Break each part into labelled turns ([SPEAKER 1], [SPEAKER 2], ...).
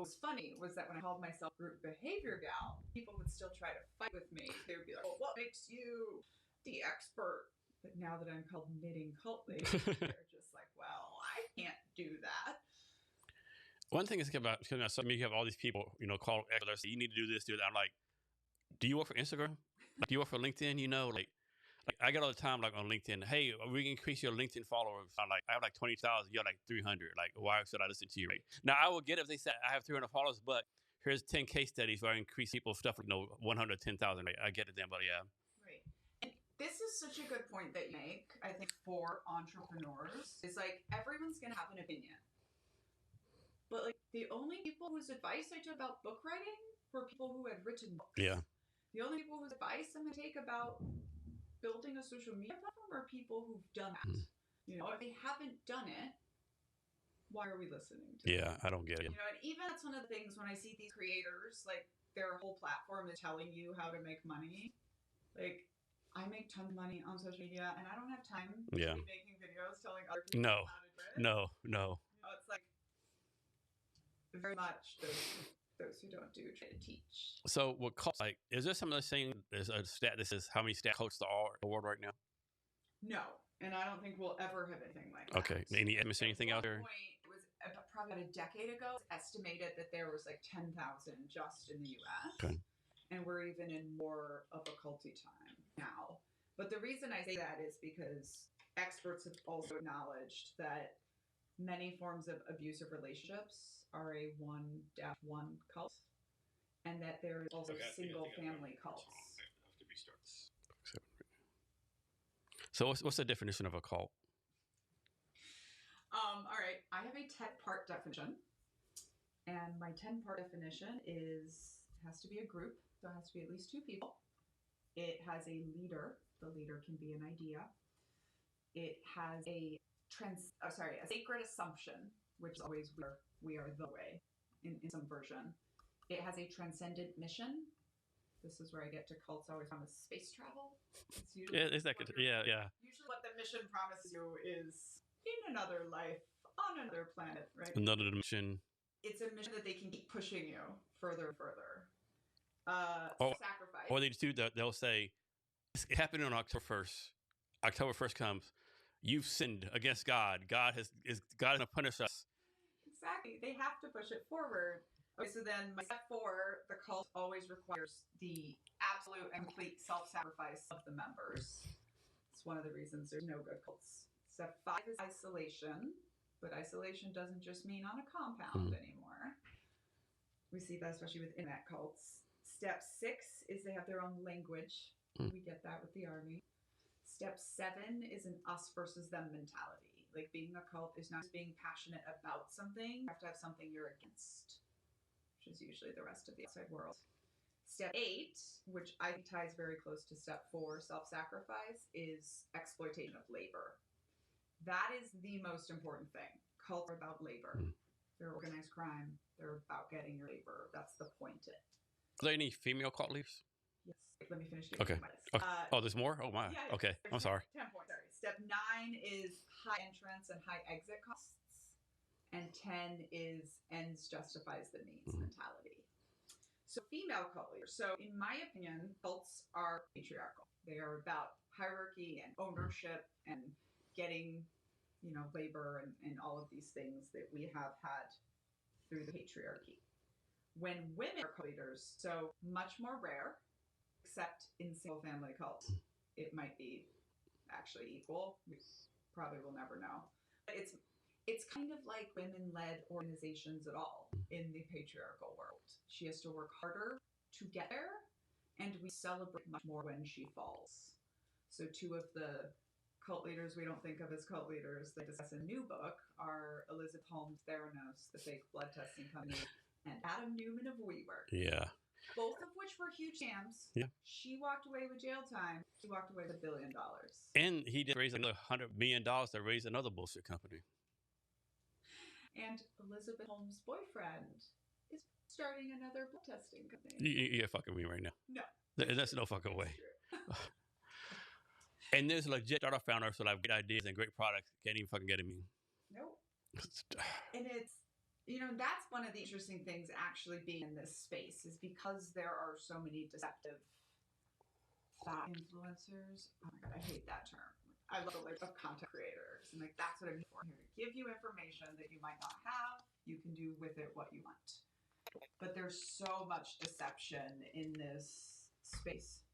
[SPEAKER 1] what was funny was that when I called myself group behavior gal, people would still try to fight with me. They would be like, well, what makes you the expert? But now that I'm called knitting cult lady, they're just like, well, I can't do that.
[SPEAKER 2] One thing is about, because you have all these people, call experts, say, you need to do this, do that. I'm like, do you work for Instagram? Like, do you work for LinkedIn? Like I get all the time, like on LinkedIn, hey, we can increase your LinkedIn followers. I'm like, I have like 20,000, you have like 300. Like, why should I listen to you? Right now, I would get it if they said I have 300 followers, but here's 10 case studies where I increase people's stuff, 110,000. Right? I get it then, but yeah.
[SPEAKER 1] Right. And this is such a good point that you make, I think, for entrepreneurs. It's like everyone's going to have an opinion. But like the only people whose advice I took about book writing were people who had written books.
[SPEAKER 2] Yeah.
[SPEAKER 1] The only people whose advice I'm going to take about building a social media platform are people who've done that. If they haven't done it, why are we listening to them?
[SPEAKER 2] I don't get it.
[SPEAKER 1] And even that's one of the things when I see these creators, like their whole platform is telling you how to make money. Like, I make tons of money on social media and I don't have time to be making videos telling other people how to do it.
[SPEAKER 2] No.
[SPEAKER 1] It's like very much those who don't do try to teach.
[SPEAKER 2] So what cults, like, is there something saying there's a stat that says how many stat cults there are in the world right now?
[SPEAKER 1] No, and I don't think we'll ever have anything like that.
[SPEAKER 2] Okay, anything out there?
[SPEAKER 1] It was probably about a decade ago. It's estimated that there was like 10,000 just in the U.S.
[SPEAKER 2] Okay.
[SPEAKER 1] And we're even in more of a culty time now. But the reason I say that is because experts have also acknowledged that many forms of abusive relationships are a 1-1 cult, and that there is also single family cults.
[SPEAKER 2] So what's the definition of a cult?
[SPEAKER 1] All right, I have a 10-part definition, and my 10-part definition has to be a group, so it has to be at least 2 people. It has a leader. The leader can be an idea. It has a sacred assumption, which is always we are the way in some version. It has a transcendent mission. This is where I get to cults always promise space travel. It's usually usually what the mission promises you is in another life, on another planet, right?
[SPEAKER 2] Another dimension.
[SPEAKER 1] It's a mission that they can keep pushing you further and further. Sacrifice.
[SPEAKER 2] Or they'll say, it happened on October 1st. October 1st comes. You've sinned against God. God is going to punish us.
[SPEAKER 1] Exactly. They have to push it forward. Okay, so then my step 4, the cult always requires the absolute and complete self-sacrifice of the members. It's one of the reasons there's no good cults. Step 5 is isolation, but isolation doesn't just mean on a compound anymore. We see that especially with internet cults. Step 6 is they have their own language. We get that with the army. Step 7 is an us versus them mentality. Like being a cult is not just being passionate about something. You have to have something you're against, which is usually the rest of the outside world. Step 8, which I think ties very close to step 4, self-sacrifice, is exploitation of labor. That is the most important thing. Cults are about labor. They're organized crime. They're about getting your labor. That's the point of it.
[SPEAKER 2] Are there any female cult leaders?
[SPEAKER 1] Yes. Let me finish.
[SPEAKER 2] Okay. There's more? Oh, my.
[SPEAKER 1] Yeah,
[SPEAKER 2] okay. I'm sorry.
[SPEAKER 1] 10 points. Sorry. Step 9 is high entrance and high exit costs. And 10 is ends justifies the means mentality. So female cult leaders. So in my opinion, cults are patriarchal. They are about hierarchy and ownership and getting, labor and all of these things that we have had through the patriarchy. When women are cult leaders, so much more rare, except in single family cults, it might be actually equal. We probably will never know. But it's kind of like women-led organizations at all in the patriarchal world. She has to work harder to get there, and we celebrate much more when she falls. So 2 of the cult leaders we don't think of as cult leaders that discuss a new book are Elizabeth Holmes, Theranos, the fake blood testing company, and Adam Newman of WeWork.
[SPEAKER 2] Yeah.
[SPEAKER 1] Both of which were huge scams.
[SPEAKER 2] Yeah. She
[SPEAKER 1] walked away with jail time. He walked away with $1 billion.
[SPEAKER 2] And he did raise another $100 million to raise another bullshit company.
[SPEAKER 1] And Elizabeth Holmes' boyfriend is starting another blood testing company.
[SPEAKER 2] You're fucking me right now.
[SPEAKER 1] No.
[SPEAKER 2] There's no fucking way. And there's legit startup founders that have great ideas and great products. Can't even fucking get at me.
[SPEAKER 1] Nope. And That's one of the interesting things actually being in this space is because there are so many deceptive thought influencers. Oh my God, I hate that term. I love the of content creators. And like, that's what I'm here for. I'm here to give you information that you might not have. You can do with it what you want. But there's so much deception in this space.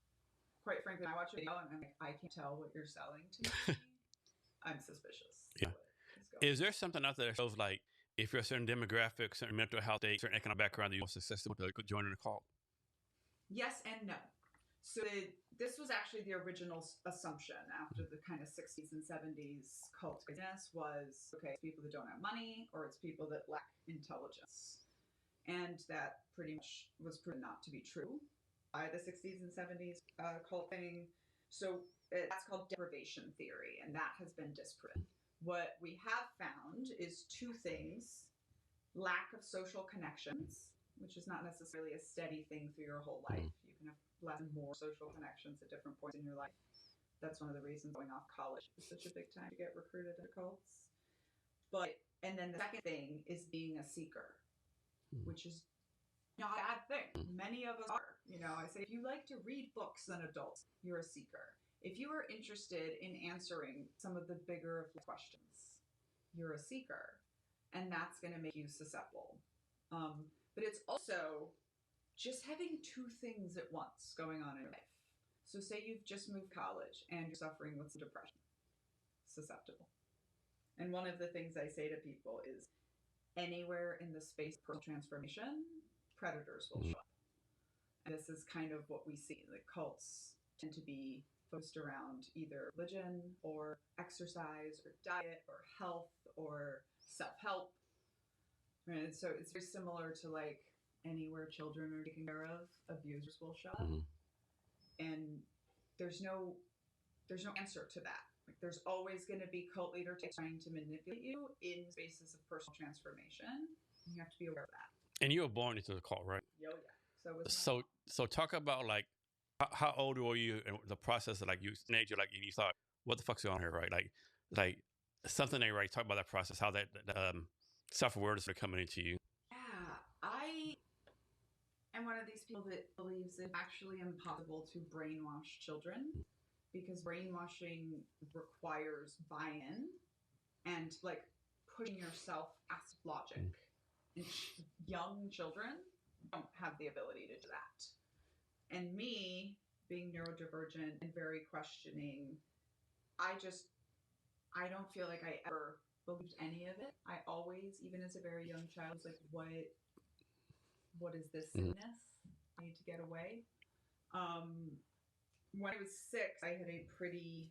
[SPEAKER 1] Quite frankly, I watch a video and I'm like, I can't tell what you're selling to me. I'm suspicious.
[SPEAKER 2] Yeah. Is there something out there that shows like if you're a certain demographic, certain mental health state, certain economic background, that you're more successful to join in the cult?
[SPEAKER 1] Yes and no. So this was actually the original assumption after the kind of 60s and 70s cult business was, okay, it's people that don't have money or it's people that lack intelligence. And that pretty much was proven not to be true by the 60s and 70s cult thing. So that's called deprivation theory, and that has been disproven. What we have found is two things: lack of social connections, which is not necessarily a steady thing through your whole life. You can have less and more social connections at different points in your life. That's one of the reasons going off college is such a big time to get recruited into cults. And then the second thing is being a seeker, which is not a bad thing. Many of us are. I say if you like to read books as an adult, you're a seeker. If you are interested in answering some of the bigger questions, you're a seeker. And that's going to make you susceptible. But it's also just having two things at once going on in your life. So say you've just moved college and you're suffering with some depression, susceptible. And one of the things I say to people is anywhere in the space of personal transformation, predators will show up. And this is kind of what we see. The cults tend to be focused around either religion or exercise or diet or health or self-help. Right? So it's very similar to like anywhere children are taken care of, abusers will show up. And there's no answer to that. Like there's always going to be cult leader trying to manipulate you in spaces of personal transformation. You have to be aware of that.
[SPEAKER 2] And you were born into the cult, right?
[SPEAKER 1] Oh yeah.
[SPEAKER 2] So talk about like how old were you and the process of like you teenager, like and you thought, what the fuck's going on here, right? Like something they right. Talk about that process, how that self-awareness are coming into you.
[SPEAKER 1] Yeah, I am one of these people that believes it's actually impossible to brainwash children because brainwashing requires buy-in and like pushing yourself past logic. And young children don't have the ability to do that. And me, being neurodivergent and very questioning, I don't feel like I ever believed any of it. I always, even as a very young child, was like, what is this sickness? I need to get away. When I was 6, I had a pretty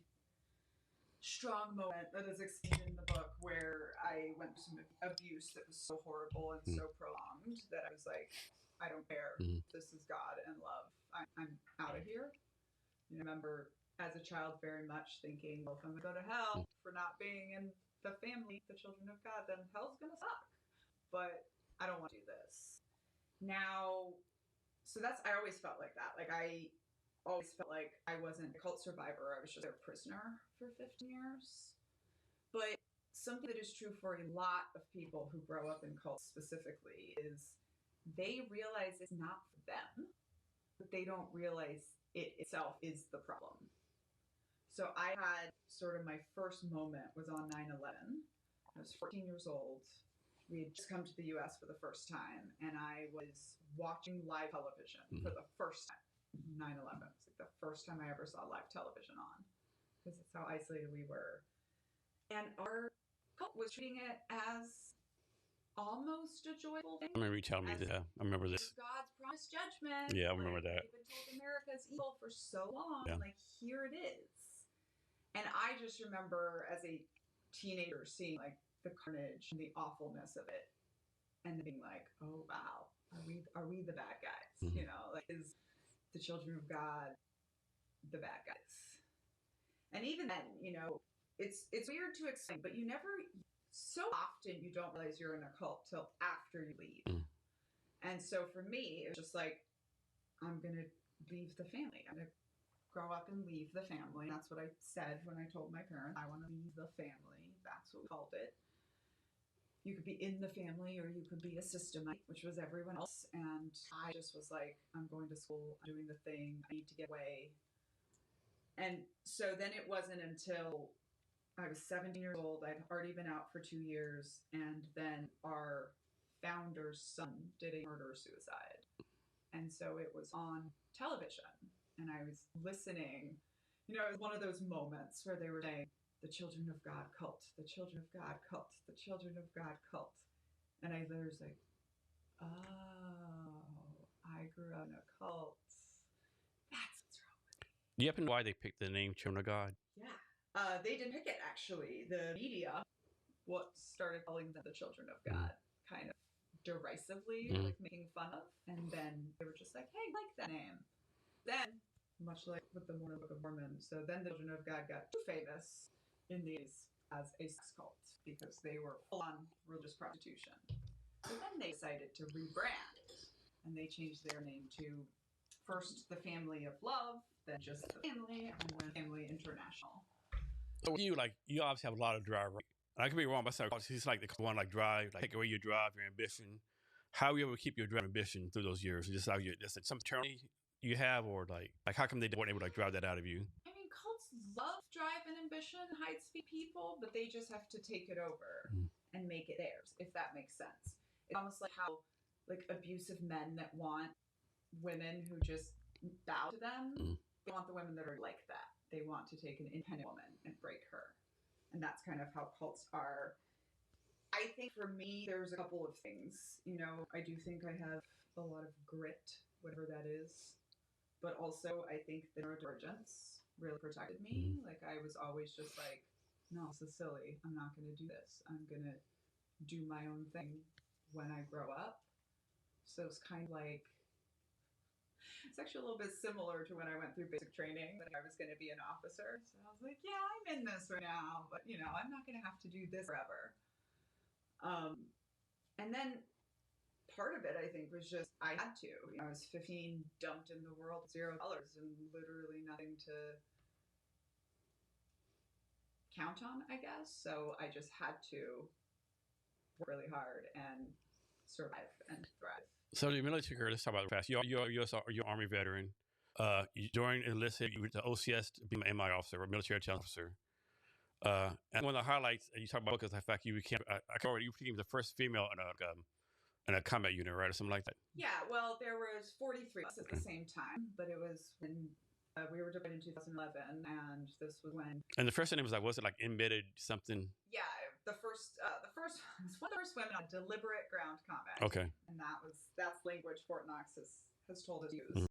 [SPEAKER 1] strong moment that is explained in the book where I went through some abuse that was so horrible and so prolonged that I was like, I don't care. This is God and love. I'm out of here. I remember as a child very much thinking, well, if I'm going to go to hell for not being in the family, the children of God, then hell's going to suck. But I don't want to do this. Now, so I always felt like that. Like I always felt like I wasn't a cult survivor. I was just a prisoner for 15 years. But something that is true for a lot of people who grow up in cults specifically is they realize it's not for them, but they don't realize it itself is the problem. So I had sort of my first moment was on 9/11. I was 14 years old. We had just come to the US for the first time, and I was watching live television for the first time. 9/11 was like the first time I ever saw live television on because that's how isolated we were. And our cult was treating it as almost a joyful thing.
[SPEAKER 2] I remember you telling me that. I remember this.
[SPEAKER 1] God's promised judgment.
[SPEAKER 2] Yeah, I remember that.
[SPEAKER 1] They've been told America's evil for so long.
[SPEAKER 2] Yeah.
[SPEAKER 1] Like, here it is. And I just remember as a teenager seeing like the carnage and the awfulness of it and being like, oh wow, are we the bad guys? Like is the children of God the bad guys? And even then, it's weird to explain, but so often you don't realize you're in a cult till after you leave. And so for me, it was just like, I'm going to leave the family. I'm going to grow up and leave the family. And that's what I said when I told my parents, I want to leave the family. That's what we called it. you could be in the family or you could be a systemite, which was everyone else. And I just was like, I'm going to school, I'm doing the thing, I need to get away. And so then it wasn't until I was 17 years old, I'd already been out for 2 years, and then our founder's son did a murder suicide. And so it was on television, and I was listening. You know, it was one of those moments where they were saying, the Children of God cult, the Children of God cult, the Children of God cult. And I literally was like, oh, I grew up in a cult. That's what's wrong with me.
[SPEAKER 2] Do you happen to know why they picked the name Children of God?
[SPEAKER 1] Yeah. They didn't pick it, actually. The media what started calling them the Children of God, kind of derisively, like making fun of. And then they were just like, hey, like that name. Then, much like with the Mormon Book of Mormon, so then the Children of God got too famous in these as a sex cult because they were full on religious prostitution. So then they decided to rebrand, and they changed their name to first the Family of Love, then just the Family, and then Family International.
[SPEAKER 2] So you obviously have a lot of drive. Right? I could be wrong, but it's like the one like drive, like take away your drive, your ambition. How were you able to keep your drive ambition through those years? Just how you, just some eternity you have, or like how come they weren't able to like drive that out of you?
[SPEAKER 1] I mean, cults love drive and ambition, hide speed people, but they just have to take it over and make it theirs, if that makes sense. It's almost like how like abusive men that want women who just bow to them, they want the women that are like that. They want to take an independent woman and break her. And that's kind of how cults are. I think for me, there's a couple of things. You know, I do think I have a lot of grit, whatever that is. But also, I think the neurodivergence really protected me. Like, I was always just like, no, this is silly. I'm not going to do this. I'm going to do my own thing when I grow up. So it's kind of like, it's actually a little bit similar to when I went through basic training that I was going to be an officer. So I was like, yeah, I'm in this right now, but you know, I'm not going to have to do this forever. And then part of it, I think, was just I had to. You know, I was 15, dumped in the world, $0, and literally nothing to count on, I guess. So I just had to work really hard and survive and thrive.
[SPEAKER 2] So the military career, let's talk about it fast. You're a Army veteran. You joined enlisted. You went to OCS to be an MI officer, or military intelligence officer. And one of the highlights you talk about is the fact you became you became the first female in a combat unit, right, or something like that.
[SPEAKER 1] Yeah, well, there was 43 of us at the same time, but it was when we were deployed in 2011, and this was when.
[SPEAKER 2] And the first thing was it like embedded something?
[SPEAKER 1] Yeah, the first was one of the first women on deliberate ground combat.
[SPEAKER 2] Okay.
[SPEAKER 1] And that's language Fort Knox has told us to use.